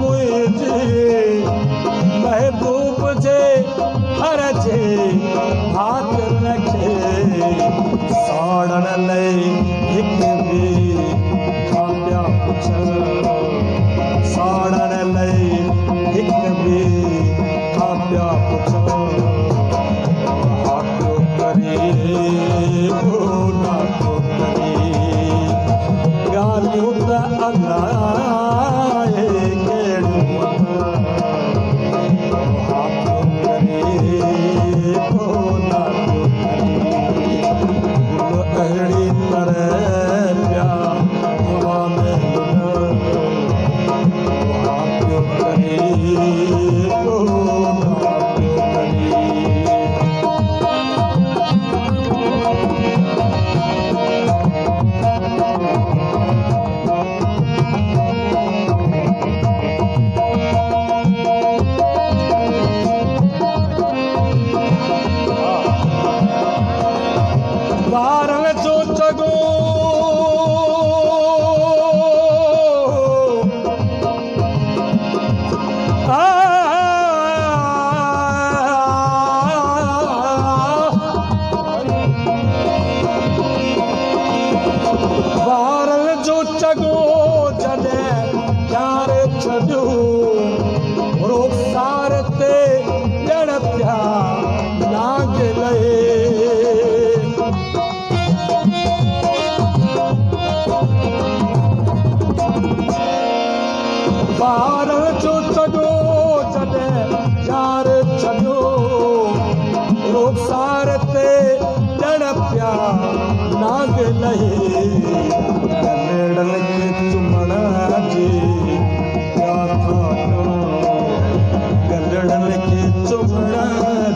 मुझे महबूब जे हर जे हाथ रखे साड़न लई हिक भी खाप्या पुछ साड़न लई हिक भी खाप्या पुछ हाथो करे नाथो करे गालियूं त अलाए कहिड़ियूं हाथो करे नाथो करे गुल अहिड़ी तरह पिया हवा में हाथो करे नाथो करे वारन जो चगो वारन जो चगो जॾहिं प्यार छॾियो रुख़सार ते ॼण पिया नाग लहे बार जो छॾो जॾहिं यार छॾो रुख़सार ते ॼण पिया नाग लहे गलेड़नि खे चुमण जी पिया था गलेड़नि खे चुमण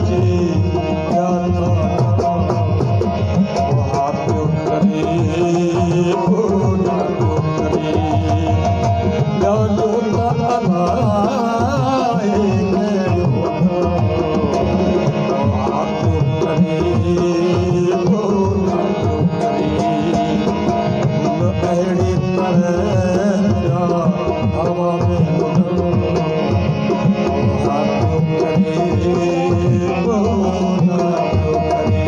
जी पिया था हाथो करे नाथो करे गालियूं त अलाए कहिड़ियूं हाथो करे नाथो करे गुल अहिड़ी तरह पिया हवा में हाथो करे नाथो करे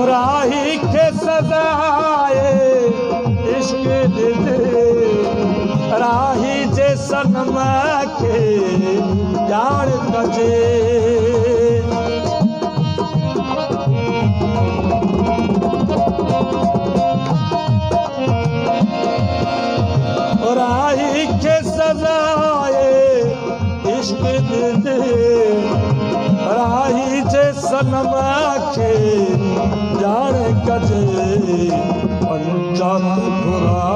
राही खे सजाए इश्क दे राही जे सनम खे ॼाण कजे राही खे सजाए इश्क दे राही जे सनम खे ॼाण कजे पंजाब घुरा